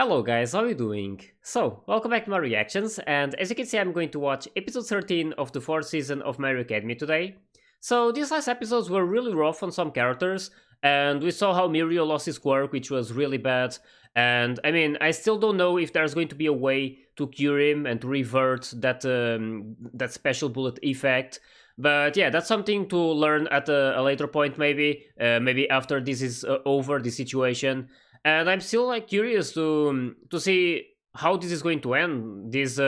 Hello guys, how are you doing? So, welcome back to my reactions, and as you can see I'm going to watch episode 13 of the 4th season of My Hero Academy today. So, these last episodes were really rough on some characters, and we saw how Mirio lost his quirk, which was really bad, and I mean, I still don't know if there's going to be a way to cure him and to revert that special bullet effect. But yeah, that's something to learn at a later point maybe after this is over, the situation, and I'm still like curious to see how this is going to end. This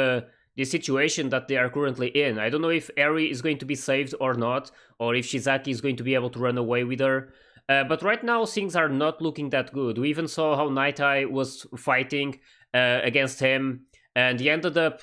situation that they are currently in. I don't know if Eri is going to be saved or not, or if Shizaki is going to be able to run away with her. But right now things are not looking that good. We even saw how Night Eye was fighting against him, and he ended up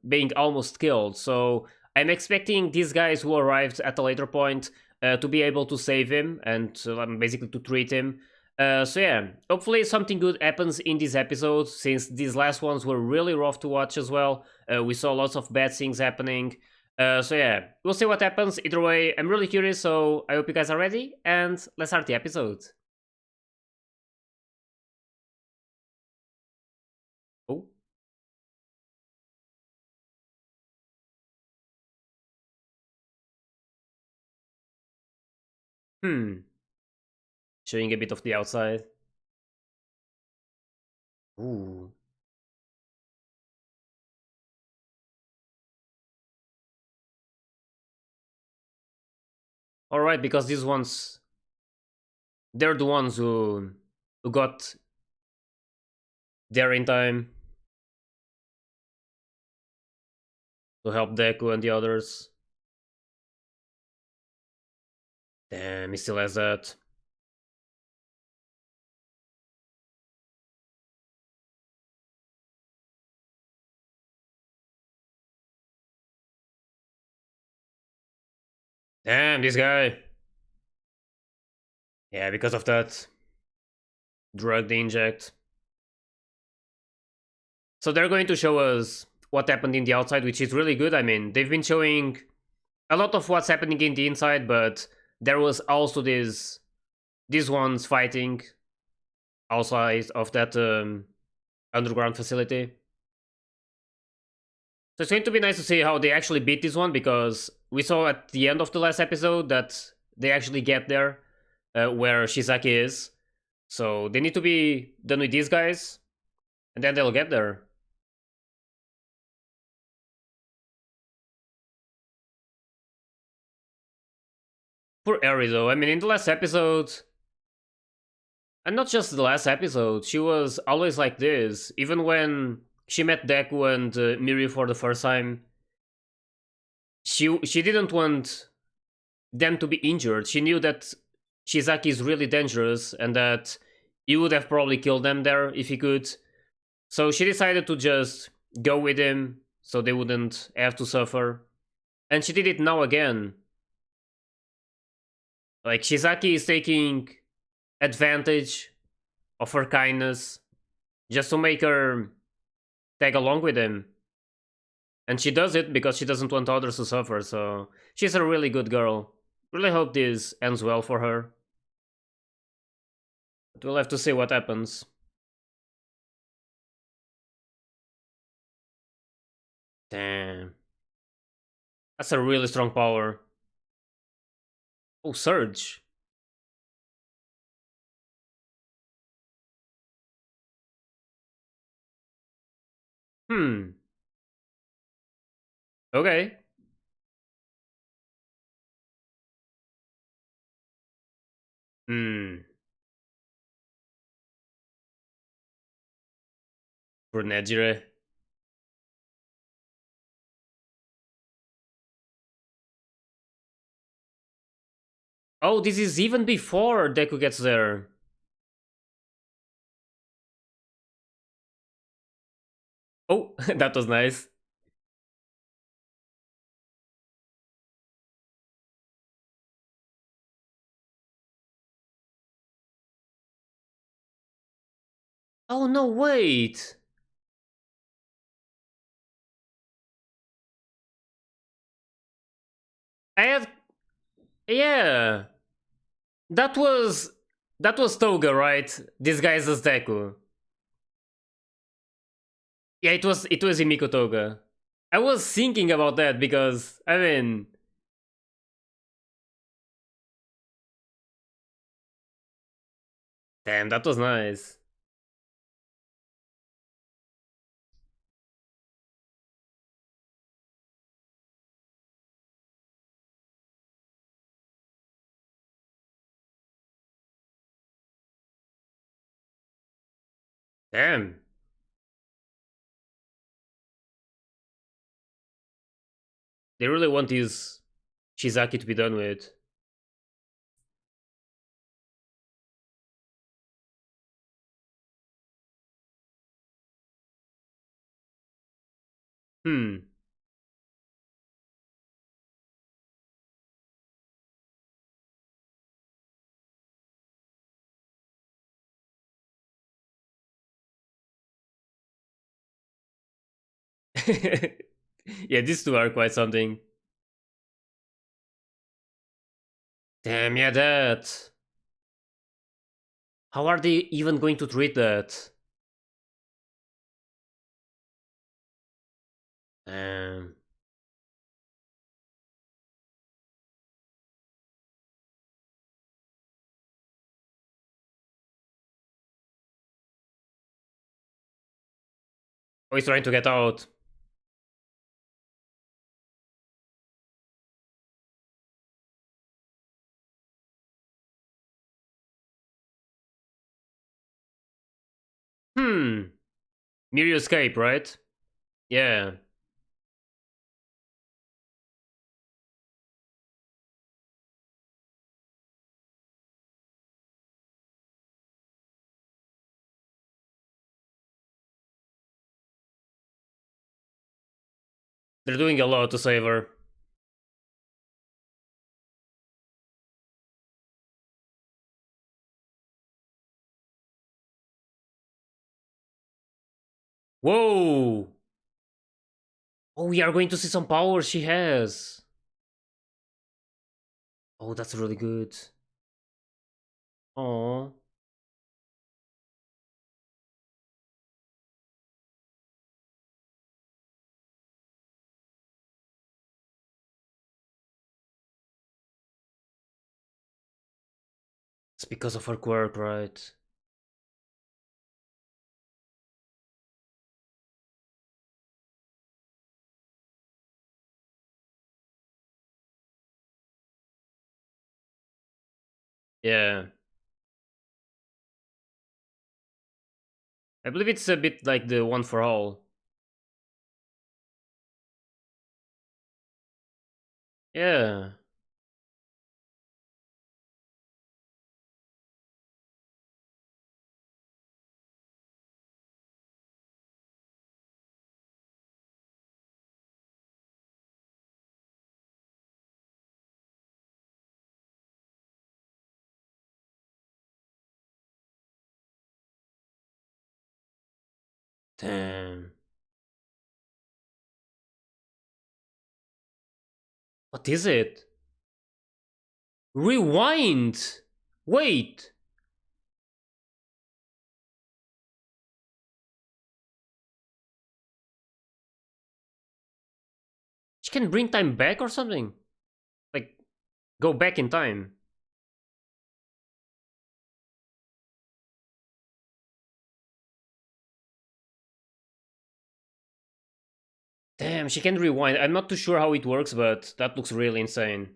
being almost killed. So I'm expecting these guys who arrived at a later point to be able to save him and basically to treat him. So yeah, hopefully something good happens in this episode, since these last ones were really rough to watch as well. We saw lots of bad things happening. So yeah, we'll see what happens. Either way, I'm really curious, so I hope you guys are ready, and let's start the episode. Oh. Hmm. Showing a bit of the outside. Ooh. Alright, because these ones, they're the ones who got there in time to help Deku and the others. Damn, he still has that. Damn, this guy. Yeah, because of that drug they inject. So they're going to show us what happened in the outside, which is really good. I mean, they've been showing a lot of what's happening in the inside, but there was also these ones fighting outside of that underground facility. So it's going to be nice to see how they actually beat this one, because we saw at the end of the last episode that they actually get there where Shizaki is. So they need to be done with these guys, and then they'll get there. Poor Eri though. I mean, in the last episode, and not just the last episode, she was always like this. Even when she met Deku and Mirio for the first time, she didn't want them to be injured. She knew that Shizaki is really dangerous and that he would have probably killed them there if he could. So she decided to just go with him so they wouldn't have to suffer. And she did it now again. Like, Shizaki is taking advantage of her kindness just to make her tag along with him. And she does it because she doesn't want others to suffer, so she's a really good girl. Really hope this ends well for her. But we'll have to see what happens. Damn. That's a really strong power. Oh, Surge. Hmm. Okay. Hmm. For Nejire. Oh, this is even before Deku gets there. Oh, that was nice. Oh, no, wait. I had... Yeah. That was... That was Toga, right? This guy is as Deku. Yeah, it was Himiko Toga. I was thinking about that because I mean, damn, that was nice. Damn, they really want this Shizaki to be done with. Hmm. Yeah, these two are quite something. Damn, yeah, that. How are they even going to treat that? Um, oh, he's trying to get out. Hmm. Mirio escape, right? Yeah. They're doing a lot to save her. Whoa! Oh, we are going to see some power she has. Oh, that's really good. Oh. It's because of her quirk, right? Yeah. I believe it's a bit like the one for all. Yeah. Damn. What is it? Rewind! Wait! She can bring time back or something? Like, go back in time. Damn, she can rewind. I'm not too sure how it works, but that looks really insane.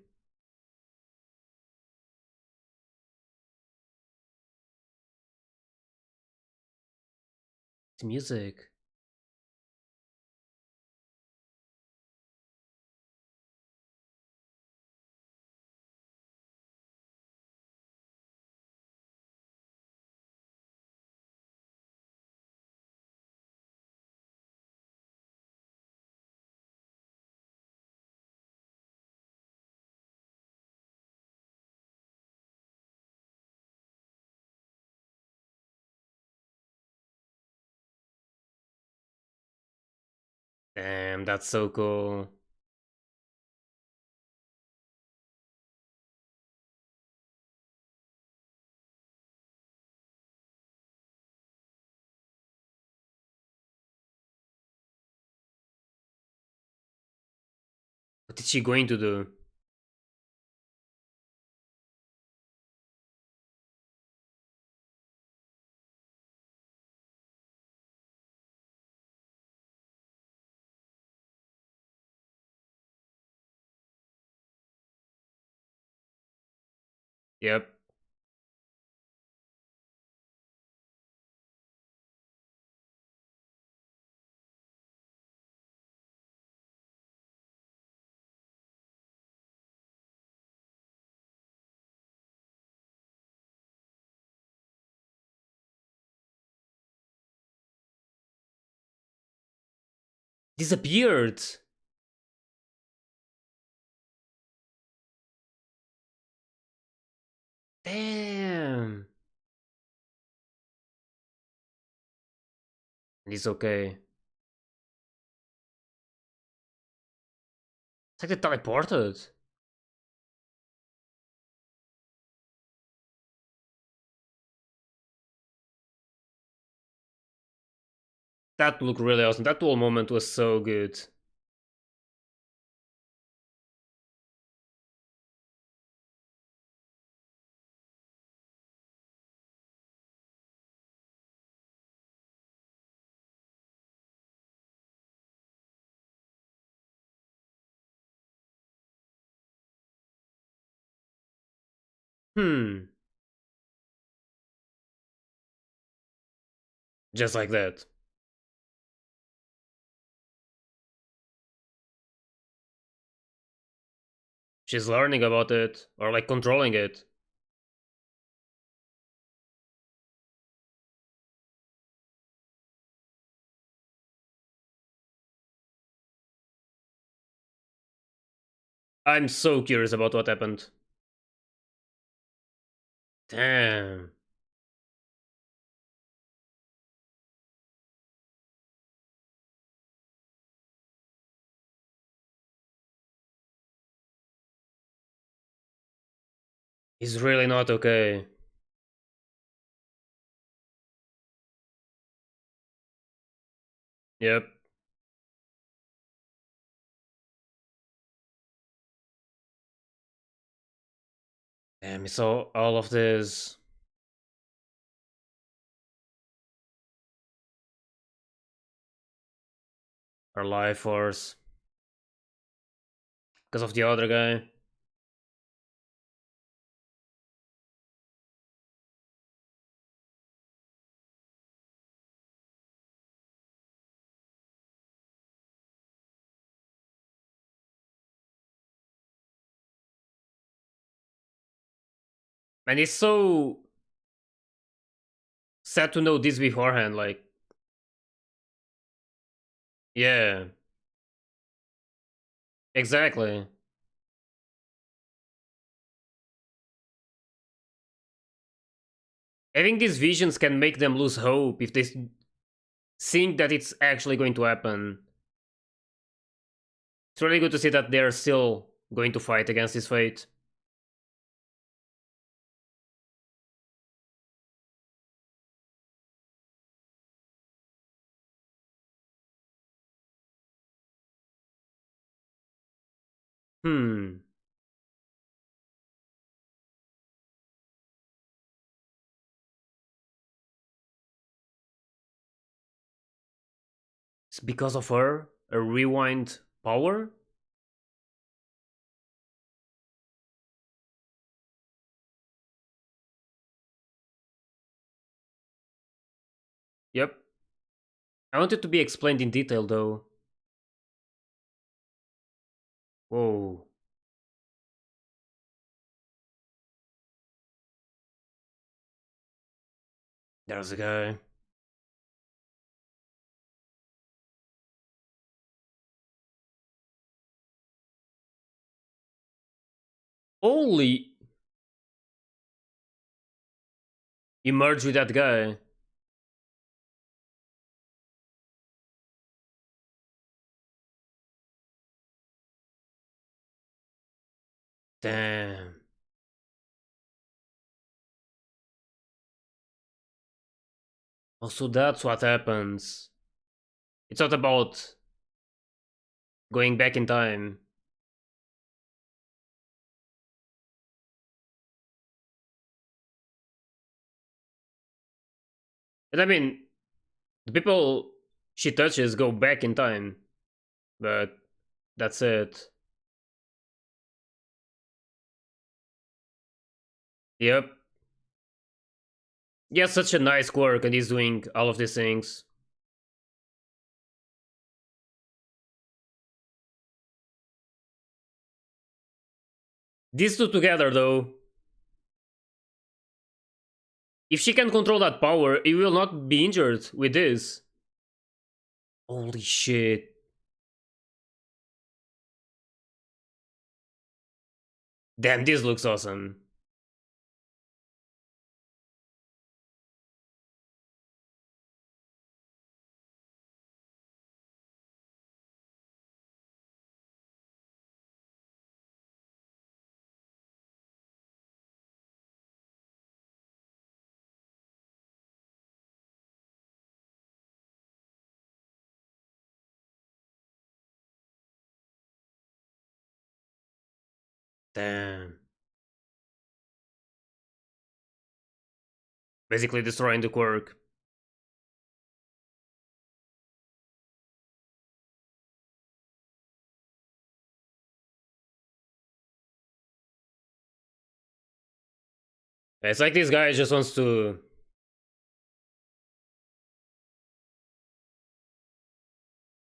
It's music. Damn, that's so cool. What is she going to do? Yep. Disappeared. Damn. It's okay. It's like they teleported. That looked really awesome. That whole moment was so good. Hmm. Just like that. She's learning about it, or like controlling it. I'm so curious about what happened. Damn. He's really not okay. Yep. Damn, he saw all of this. Her life force. Because of the other guy. And it's so sad to know this beforehand, like, yeah, exactly. I think these visions can make them lose hope if they think that it's actually going to happen. It's really good to see that they're still going to fight against this fate. Hmm. It's because of her? A rewind power? Yep. I want it to be explained in detail though. Whoa. There's a guy. Holy. You merged with that guy. Damn. Also, that's what happens. It's not about going back in time. And I mean, the people she touches go back in time, but that's it. Yep. He has such a nice quirk and he's doing all of these things. These two together, though, if she can control that power, he will not be injured with this. Holy shit. Damn, this looks awesome. Damn. Basically destroying the quirk. It's like this guy just wants to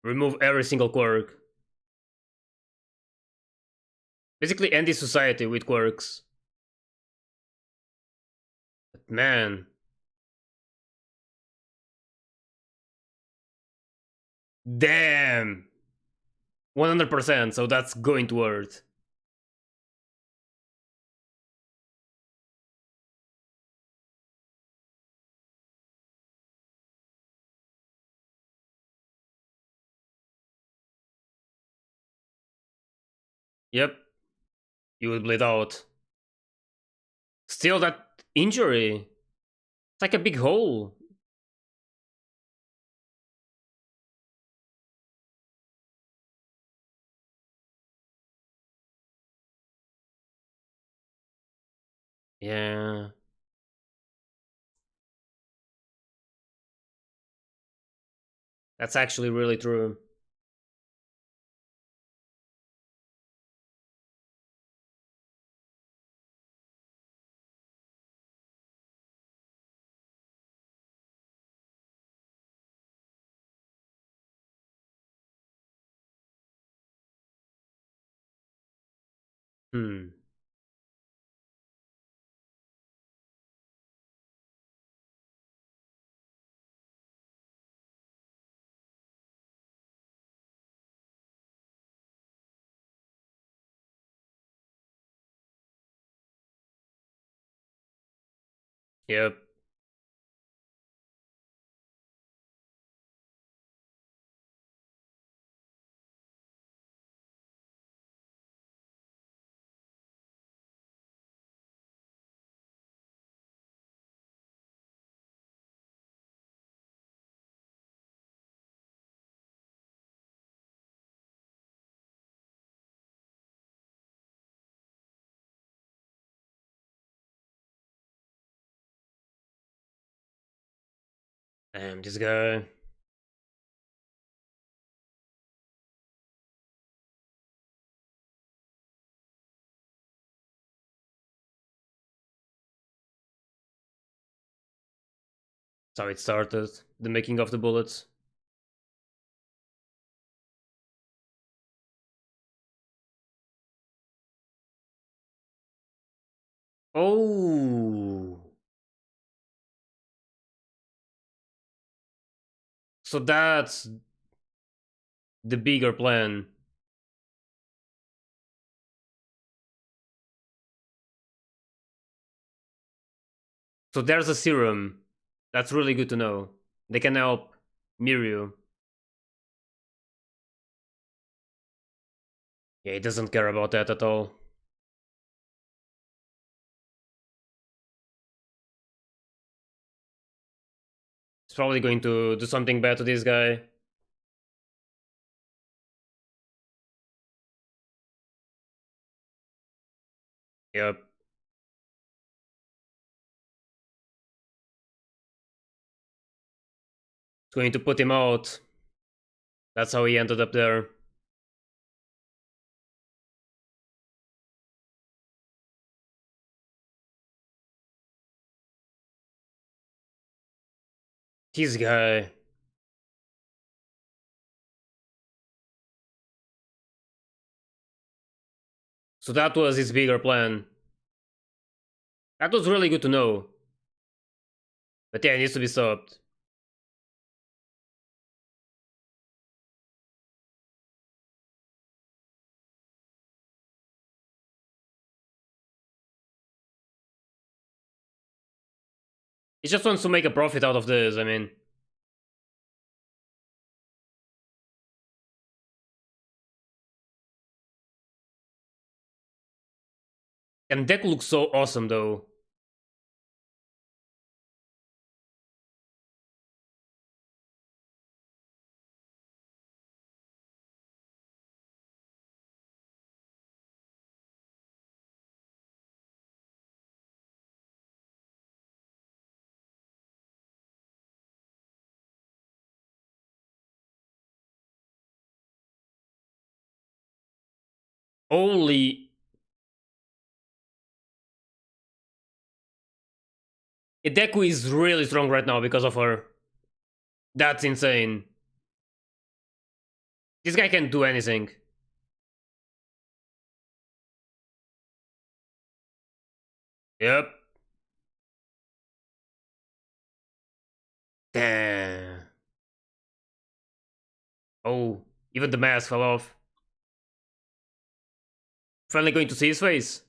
remove every single quirk. Basically end the society with quirks. But man. Damn. 100%, so that's going towards. Yep. You would bleed out. Still that injury. It's like a big hole. Yeah. That's actually really true. Hmm. Yep. Damn, this guy. That's how it started. The making of the bullets. Oh. So that's the bigger plan. So there's a serum. That's really good to know. They can help Mirio. Yeah, he doesn't care about that at all. He's probably going to do something bad to this guy. Yep. It's going to put him out. That's how he ended up there. This guy. So that was his bigger plan. That was really good to know. But yeah, it needs to be stopped. He just wants to make a profit out of this, I mean. And Deku looks so awesome though. Holy... Deku is really strong right now because of her. That's insane. This guy can do anything. Yep. Damn. Oh, even the mask fell off. Finally going to see his face.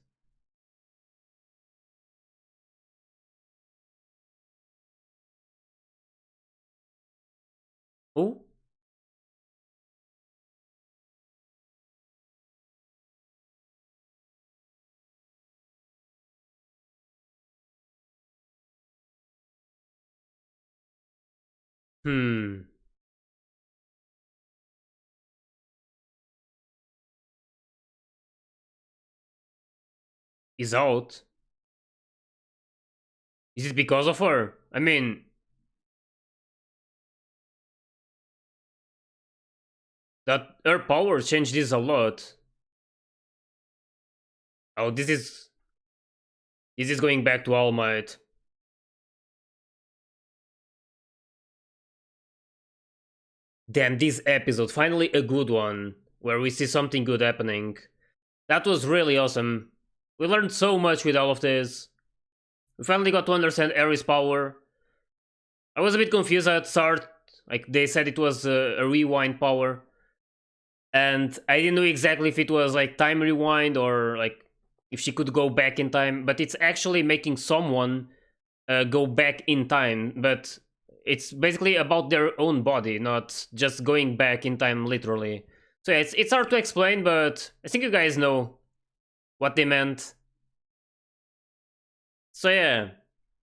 Oh? Hmm. He's out. Is it because of her? I mean... That her powers changed this a lot. Oh, this is... This is going back to All Might. Damn, this episode, finally a good one, where we see something good happening. That was really awesome. We learned so much with all of this. We finally got to understand Aries' power. I was a bit confused at start, like they said it was a rewind power. And I didn't know exactly if it was like time rewind or like if she could go back in time, but it's actually making someone go back in time, but it's basically about their own body, not just going back in time literally. So yeah, it's hard to explain, but I think you guys know what they meant. So yeah,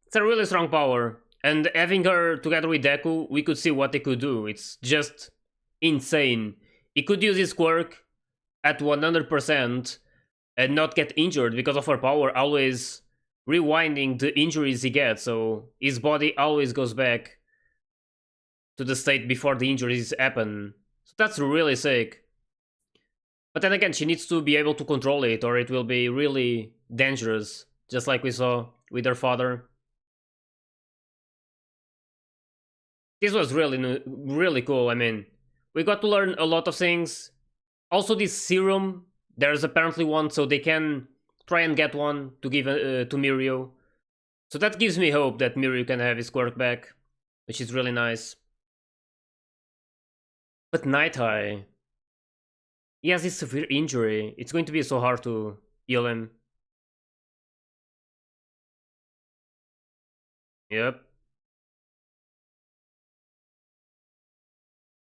it's a really strong power. And having her together with Deku, we could see what they could do. It's just insane. He could use his quirk at 100% and not get injured because of her power always rewinding the injuries he gets, so his body always goes back to the state before the injuries happen. So that's really sick. But then again, she needs to be able to control it or it will be really dangerous, just like we saw with her father. This was really cool. I mean, we got to learn a lot of things. Also, this serum, there's apparently one, so they can try and get one to give to Mirio. So that gives me hope that Mirio can have his quirk back, which is really nice. But Night High, he has this severe injury. It's going to be so hard to heal him. Yep.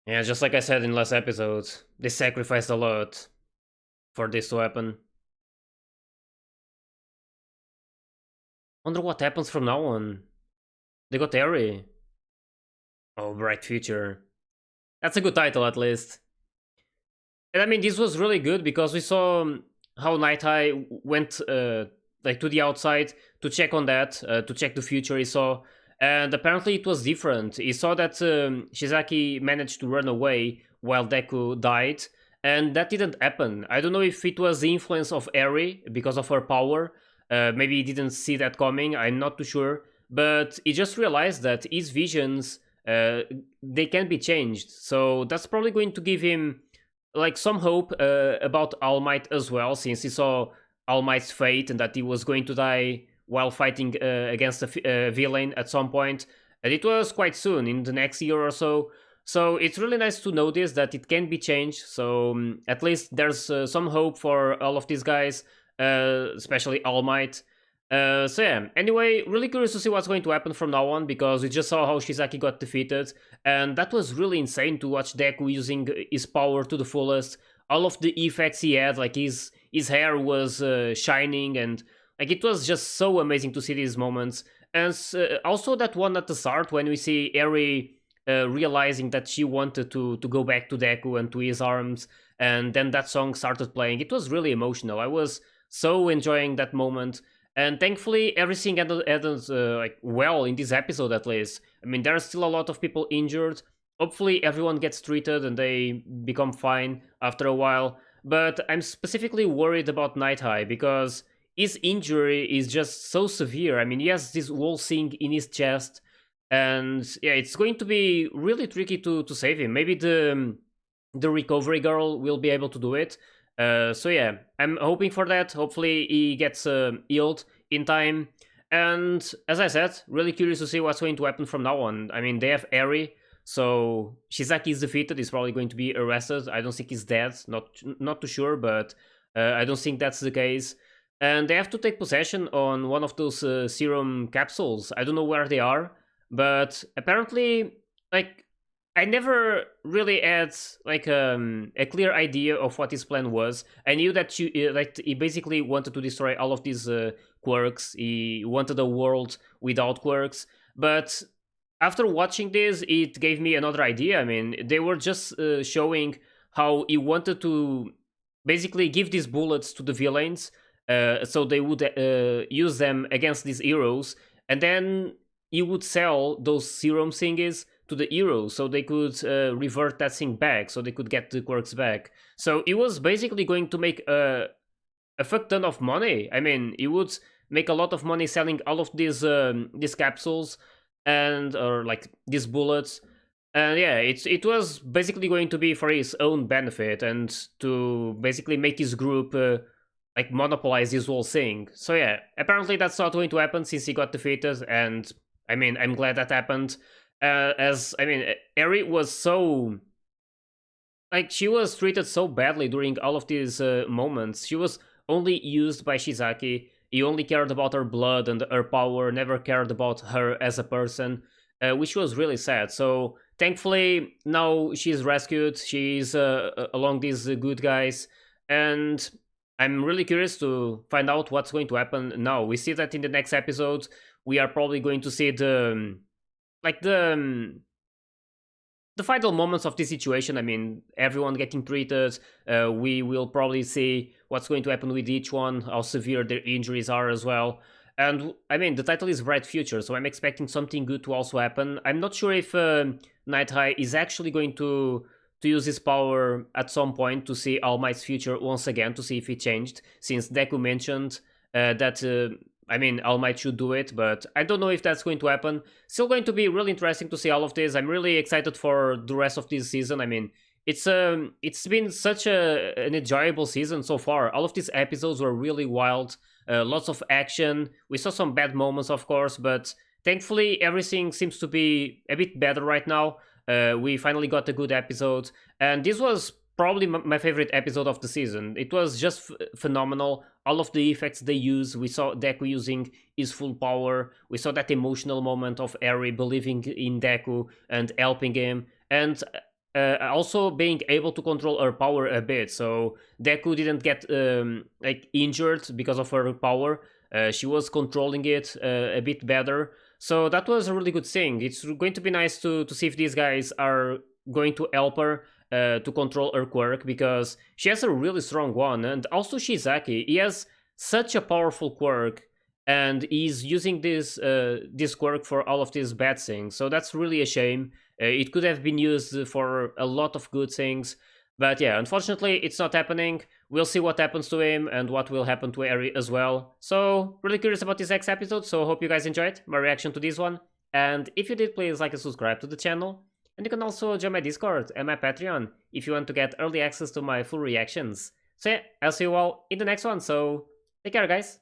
Yeah, just like I said in last episode, they sacrificed a lot for this to happen. Wonder what happens from now on. They got Eri. Oh, Bright Future. That's a good title at least. And I mean, this was really good because we saw how Night High went like to the outside to check on that, to check the future he saw. and apparently it was different. He saw that Shizaki managed to run away while Deku died, and that didn't happen. I don't know if it was the influence of Eri because of her power. Maybe he didn't see that coming. I'm not too sure, but he just realized that his visions they can be changed. So that's probably going to give him like some hope about All Might as well, since he saw All Might's fate and that he was going to die while fighting against a villain at some point. And it was quite soon, in the next year or so. So it's really nice to notice that it can be changed. So at least there's some hope for all of these guys, especially All Might. So yeah, anyway, really curious to see what's going to happen from now on, because we just saw how Shizaki got defeated, and that was really insane to watch Deku using his power to the fullest. All of the effects he had, like his hair was shining, and like it was just so amazing to see these moments. And also that one at the start when we see Eri realizing that she wanted to go back to Deku and to his arms, and then that song started playing. It was really emotional. I was so enjoying that moment. And thankfully, everything ended like well in this episode, at least. I mean, there are still a lot of people injured. Hopefully, everyone gets treated and they become fine after a while. But I'm specifically worried about Night High because his injury is just so severe. I mean, he has this whole thing in his chest, and yeah, it's going to be really tricky to save him. Maybe the recovery girl will be able to do it. So yeah, I'm hoping for that. Hopefully he gets healed in time. And as I said, really curious to see what's going to happen from now on. I mean, they have Eri, so Shizaki is defeated. He's probably going to be arrested. I don't think he's dead. Not too sure, but I don't think that's the case. And they have to take possession on one of those serum capsules. I don't know where they are, but apparently, like, I never really had like a clear idea of what his plan was. I knew that he basically wanted to destroy all of these quirks. He wanted a world without quirks. But after watching this, it gave me another idea. I mean, they were just showing how he wanted to basically give these bullets to the villains, so they would use them against these heroes, and then he would sell those serum thingies to the heroes so they could revert that thing back, so they could get the quirks back. So he was basically going to make a fuck ton of money. I mean, he would make a lot of money selling all of these capsules and or like these bullets. And yeah, it was basically going to be for his own benefit and to basically make his group like monopolize this whole thing. So yeah, apparently that's not going to happen since he got defeated, and I mean, I'm glad that happened. As I mean, Eri was so like she was treated so badly during all of these moments. She was only used by Shizaki. He only cared about her blood and her power, never cared about her as a person, which was really sad. So thankfully now she's rescued. She's along these good guys, and I'm really curious to find out what's going to happen now. We see that in the next episode, we are probably going to see like the final moments of this situation. I mean, everyone getting treated. We will probably see what's going to happen with each one, how severe their injuries are as well. And I mean, the title is Bright Future, so I'm expecting something good to also happen. I'm not sure if Night High is actually going to use his power at some point to see All Might's future once again, to see if it changed, since Deku mentioned that I mean, All Might should do it, but I don't know if that's going to happen. Still going to be really interesting to see all of this. I'm really excited for the rest of this season. I mean, it's been such an enjoyable season so far. All of these episodes were really wild, lots of action. We saw some bad moments, of course, but thankfully everything seems to be a bit better right now. We finally got a good episode, and this was probably my favorite episode of the season. It was just phenomenal. All of the effects they use. We saw Deku using his full power. We saw that emotional moment of Eri believing in Deku and helping him, and also being able to control her power a bit. So Deku didn't get like injured because of her power. She was controlling it a bit better. So that was a really good thing. It's going to be nice to see if these guys are going to help her to control her quirk, because she has a really strong one. And also Shizaki, he has such a powerful quirk, and he's using this quirk for all of these bad things. So that's really a shame. It could have been used for a lot of good things, but yeah, unfortunately, it's not happening. We'll see what happens to him and what will happen to Eri as well. So really curious about this next episode. So hope you guys enjoyed my reaction to this one. And if you did, please like and subscribe to the channel. And you can also join my Discord and my Patreon if you want to get early access to my full reactions. So yeah, I'll see you all in the next one. So take care, guys.